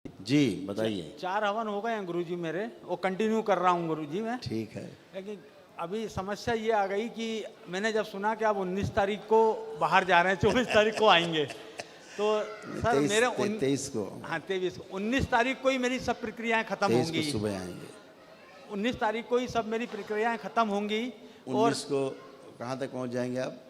जी बताइए। 4 हवन हो गए हैं गुरुजी मेरे, वो कंटिन्यू कर रहा हूँ गुरुजी मैं। ठीक है। लेकिन अभी समस्या ये आ गई कि मैंने जब सुना कि आप 19 तारीख को बाहर जा रहे हैं, 24 तारीख को आएंगे, तो सर मेरे 23 को। हाँ 23 को, 19 तारीख को ही मेरी सब प्रक्रियाएं खत्म 23 को होंगी। सुबह आएंगे। 19 तारीख को ही सब मेरी प्रक्रियाएं खत्म होंगी। और 19 को कहाँ तक पहुँच जाएंगे आप?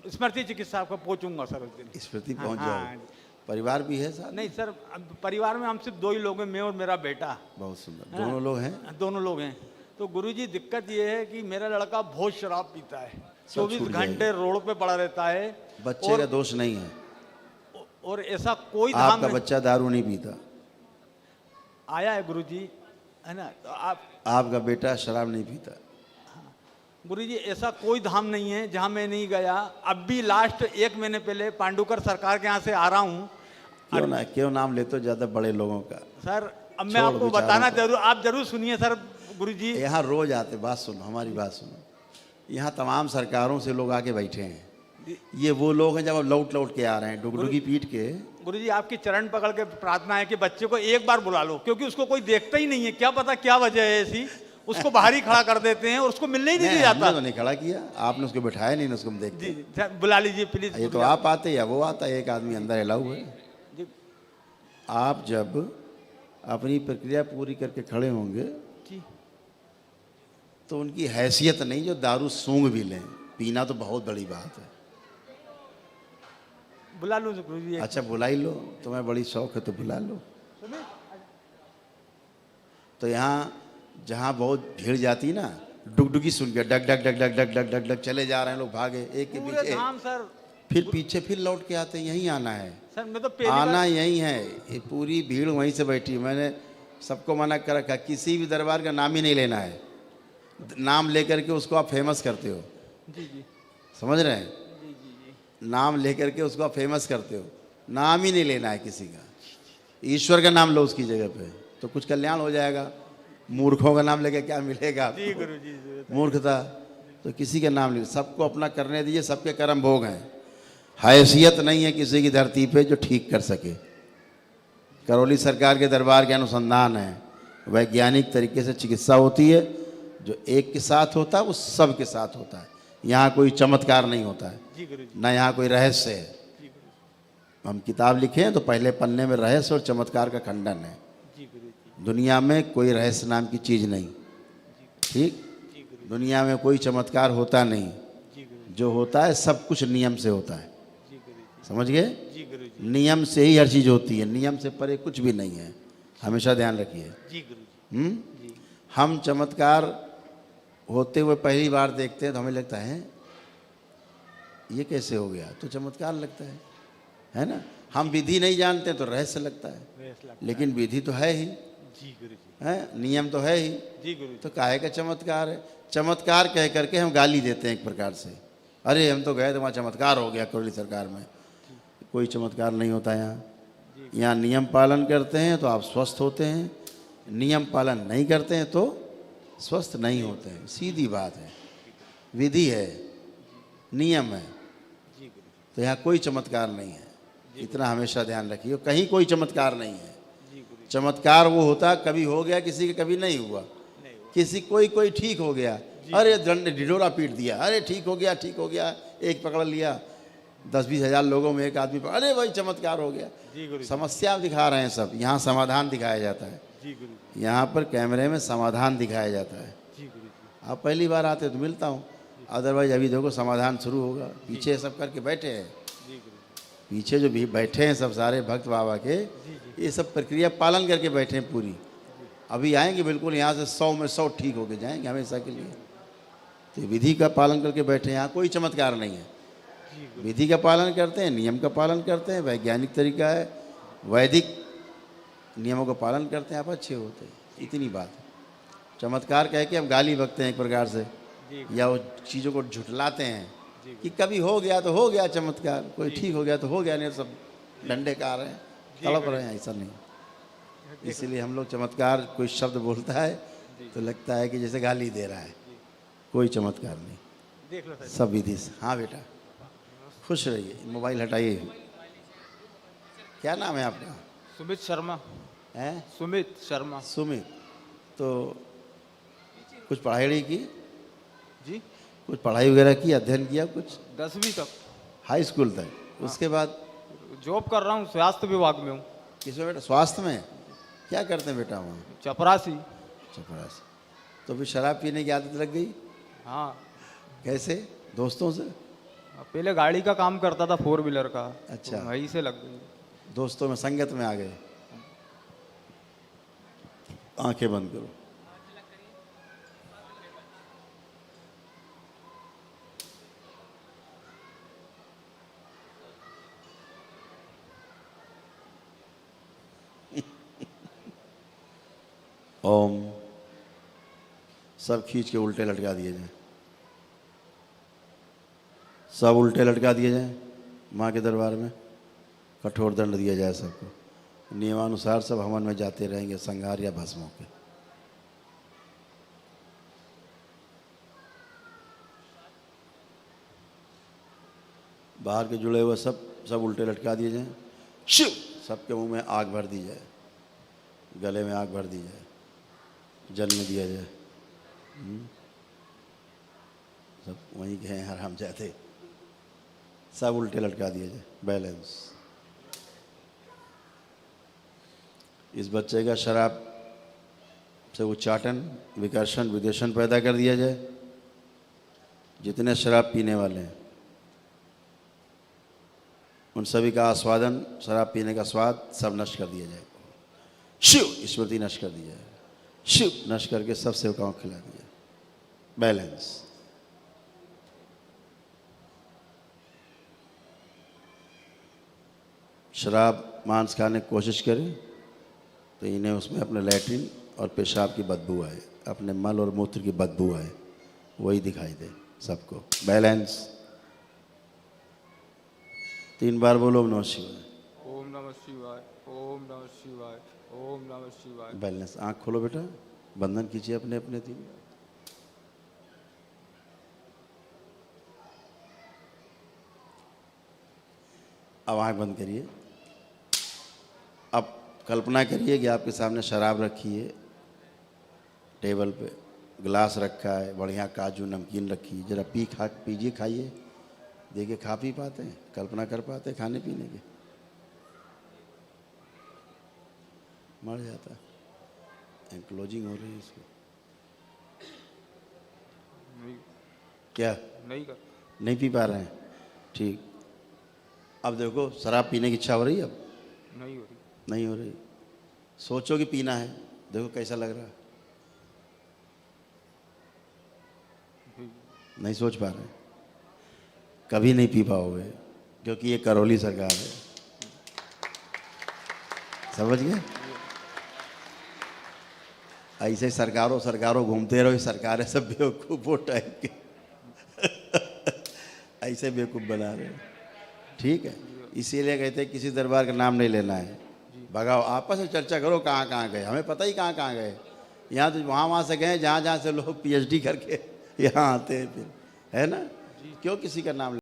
स्मृति चिकित्सा को पहुंचूंगा सर उस दिन। स्मृति हाँ, पहुँच हाँ। जाओ। परिवार भी है साथ? नहीं सर, अब परिवार में हम सिर्फ 2 ही लोग हैं, मैं और मेरा बेटा। बहुत सुंदर। हाँ। दोनों लोग हैं? दोनों लोग हैं। तो गुरुजी दिक्कत ये है कि मेरा लड़का बहुत शराब पीता है, सब 24 छूट घंटे रोड पे पड़ा रहता है। बच्चे का दोष नहीं है। और ऐसा कोई धाम आपका में बच्चा दारू नहीं पीता। आया है गुरुजी, है ना? तो आपका बेटा शराब नहीं पीता। गुरुजी ऐसा कोई धाम नहीं है जहां मैं नहीं गया। अब भी लास्ट 1 महीने पहले पांडुकर सरकार के यहाँ से आ रहा हूँ। क्यों नाम लेते हो ज्यादा बड़े लोगों का? सर अब मैं आपको बताना जरूर, आप जरूर सुनिए सर गुरुजी। यहाँ रोज आते, बात सुनो, हमारी बात सुनो। यहाँ तमाम सरकारों से लोग आके बैठे हैं। ये वो लोग हैं जब अब लौट लौट के आ रहे हैं डुगडुगी पीट के। गुरुजी आपकी चरण पकड़ के प्रार्थना है कि बच्चे को एक बार बुला लो, क्योंकि उसको कोई देखता ही नहीं है। क्या पता क्या वजह है ऐसी, उसको बाहर ही खड़ा कर देते हैं और उसको मिलने ही नहीं दिया जाता। हमने तो नहीं खड़ा किया, आपने उसको बिठाया नहीं, उसको हम देखते। जी सर, बुला लीजिए प्लीज। ये तो आप आते या वो आता है, एक आदमी अंदर अलाउ है। जी। आप जब अपनी प्रक्रिया पूरी करके खड़े होंगे जी। तो उनकी हैसियत नहीं जो दारू सूंघ भी लें। पीना तो बहुत बड़ी बात है। बुला लो गुरुजी। अच्छा बुला ही लो, तुम्हें बड़ी शौक है तो बुला लो। तो यहाँ जहाँ बहुत भीड़ जाती ना, डुगडुगी सुन के डग डग डग डग डग डग डग डग चले जा रहे हैं लोग, भागे एक के पीछे धाम सर, फिर पीछे फिर लौट के आते हैं। यहीं आना है सर मैं तो आना यहीं है। ये पूरी भीड़ वहीं से बैठी है। मैंने सबको मना कर रखा, किसी भी दरबार का नाम ही नहीं लेना है। नाम लेकर के उसको आप फेमस करते हो। जी जी समझ रहे हैं? जी जी जी। नाम लेकर के उसको आप फेमस करते हो। नाम ही नहीं लेना है किसी का। ईश्वर का नाम लो उसकी जगह पे, तो कुछ कल्याण हो जाएगा। मूर्खों का नाम लेके क्या मिलेगा? जी गुरुजी। मूर्खता। तो किसी का नाम नहीं, सबको अपना करने दीजिए। सबके कर्म भोग हैं। हैसियत नहीं है किसी की धरती पे जो ठीक कर सके। करौली सरकार के दरबार के अनुसंधान है, वैज्ञानिक तरीके से चिकित्सा होती है। जो एक के साथ होता है वो सब के साथ होता है। यहाँ कोई चमत्कार नहीं होता है, जी गुरुजी। ना यहाँ कोई रहस्य है। हम किताब लिखे हैं तो पहले पन्ने में रहस्य और चमत्कार का खंडन है। जी गुरुजी। दुनिया में कोई रहस्य नाम की चीज़ नहीं। ठीक? दुनिया में कोई चमत्कार होता नहीं। जो होता है सब कुछ नियम से होता है। समझ गए? जी गुरुजी। नियम से ही हर चीज़ होती है, नियम से परे कुछ भी नहीं है। हमेशा ध्यान रखिए। जी गुरुजी। हम चमत्कार होते हुए पहली बार देखते हैं तो हमें लगता है ये कैसे हो गया, तो चमत्कार लगता है ना? हम विधि नहीं जानते तो रहस्य लगता है, लेकिन विधि तो है ही। जी गुरुजी। है, नियम तो है ही। जी गुरुजी। तो काहे का चमत्कार है? चमत्कार कह करके हम गाली देते हैं एक प्रकार से। अरे हम तो गए तो वहाँ चमत्कार हो गया करौली सरकार में। कोई चमत्कार नहीं होता यहाँ। यहाँ नियम पालन करते हैं तो आप स्वस्थ होते हैं, नियम पालन नहीं करते हैं तो स्वस्थ नहीं होते हैं। सीधी बात है। विधि है, नियम है। तो यहाँ कोई चमत्कार नहीं है, इतना हमेशा ध्यान रखिए। कहीं कोई चमत्कार नहीं है। चमत्कार वो होता कभी हो गया किसी का, कभी नहीं हुआ। किसी कोई ठीक हो गया, अरे दंड ढिढोरा पीट दिया, अरे ठीक हो गया ठीक हो गया, एक पकड़ लिया। 10-20 हज़ार लोगों में एक आदमी पर, अरे भाई चमत्कार हो गया। समस्या दिखा रहे हैं सब, यहाँ समाधान दिखाया जाता है। यहाँ पर कैमरे में समाधान दिखाया जाता है। आप पहली बार आते तो मिलता हूँ, अदरवाइज अभी देखो समाधान शुरू होगा। पीछे सब करके बैठे हैं, पीछे जो भी बैठे हैं सब सारे भक्त बाबा के, ये सब प्रक्रिया पालन करके बैठे हैं पूरी। अभी आएंगे बिल्कुल यहाँ से 100 में 100 ठीक होके जाएंगे हमेशा के लिए। तो विधि का पालन करके बैठे हैं, यहाँ कोई चमत्कार नहीं है। विधि का पालन करते हैं, नियम का पालन करते हैं, वैज्ञानिक तरीका है, वैदिक नियमों का पालन करते हैं, आप अच्छे होते हैं। इतनी बात है। चमत्कार कह के हम गाली बकते हैं एक प्रकार से, या वो चीज़ों को झुठलाते हैं कि कभी हो गया तो हो गया चमत्कार, कोई ठीक हो गया तो हो गया, नहीं सब डंडे का रहे हैं, तड़प रहे हैं। ऐसा नहीं। इसीलिए हम लोग चमत्कार कोई शब्द बोलता है तो लगता है कि जैसे गाली दे रहा है। कोई चमत्कार नहीं, सब विधि से। हाँ बेटा, खुश रहिए। मोबाइल हटाइए। क्या नाम है आपका? सुमित शर्मा। हैं? सुमित शर्मा। सुमित। तो कुछ पढ़ाई वढ़ाई की? जी, कुछ पढ़ाई वगैरह की, अध्ययन किया कुछ? 10वीं तक। हाई स्कूल तक? उसके बाद जॉब कर रहा हूँ, स्वास्थ्य विभाग में हूँ। किसमें बेटा? स्वास्थ्य में? क्या करते हैं बेटा वहाँ? चपरासी। चपरासी। तो फिर शराब पीने की आदत लग गई? हाँ, कैसे? दोस्तों से? पहले गाड़ी का काम करता था, 4 व्हीलर का। अच्छा। तो वहीं से लग गई। दोस्तों में, संगत में आ गए। आंखें बंद करो। ओम। सब खींच के उल्टे लटका दिए जाए। सब उल्टे लटका दिए जाए माँ के दरबार में। कठोर दंड दिया जाए सबको। नियमानुसार सब हवन में जाते रहेंगे, संहार या भस्म होके। बाहर के जुड़े हुए सब उल्टे लटका दिए जाए। शिव। सबके मुंह में आग भर दी जाए, गले में आग भर दी जाए, जन्म दिया जाए। सब वहीं के हैं हराम जाते। सब उल्टे लटका दिए जाए। बैलेंस। इस बच्चे का शराब से उच्चाटन, विकर्षण, विदेशन पैदा कर दिया जाए। जितने शराब पीने वाले हैं उन सभी का आस्वादन, शराब पीने का स्वाद सब नष्ट कर दिया जाए। शिव। स्मृति नष्ट कर दी जाए। शिव नष्ट करके सब सेवकाओं को खिला दिया। बैलेंस। शराब मांस खाने की कोशिश करें तो इन्हें उसमें अपने लैट्रिन और पेशाब की बदबू आए, अपने मल और मूत्र की बदबू आए, वही दिखाई दे सबको। बैलेंस। 3 बार बोलो ओम नमः शिवाय। ओम नमः शिवाय, ओम नमः शिवाय, ओम नमः शिवाय। बैलेंस। आँख खोलो बेटा, बंधन कीजिए अपने अपने 3। अब आँख बंद करिए। अब कल्पना करिए कि आपके सामने शराब रखी है, टेबल पे गिलास रखा है, बढ़िया काजू नमकीन रखी है। जरा पीजिए, खाइए, देखिए खा पी पाते हैं, कल्पना कर पाते हैं खाने पीने के? मर जाता। क्लोजिंग हो रही है इसको। नहीं, क्या नहीं कर। नहीं पी पा रहे हैं? ठीक। अब देखो शराब पीने की इच्छा हो रही है? अब नहीं हो रही। नहीं हो रही। सोचो कि पीना है, देखो कैसा लग रहा है। नहीं सोच पा रहे, कभी नहीं पी पाओगे, क्योंकि ये करौली सरकार है। समझ गए? ऐसे सरकारों घूमते रहो, सरकारें सब बेवकूफ़ टाइप के ऐसे बेवकूफ़ बना रहे हो। ठीक है, इसीलिए कहते हैं किसी दरबार का नाम नहीं लेना है। भगाओ, आपस में चर्चा करो कहाँ कहाँ गए। हमें पता ही कहाँ कहाँ गए। यहाँ तो वहाँ से गए जहाँ से लोग PhD करके यहाँ आते हैं फिर, है ना? क्यों किसी का नाम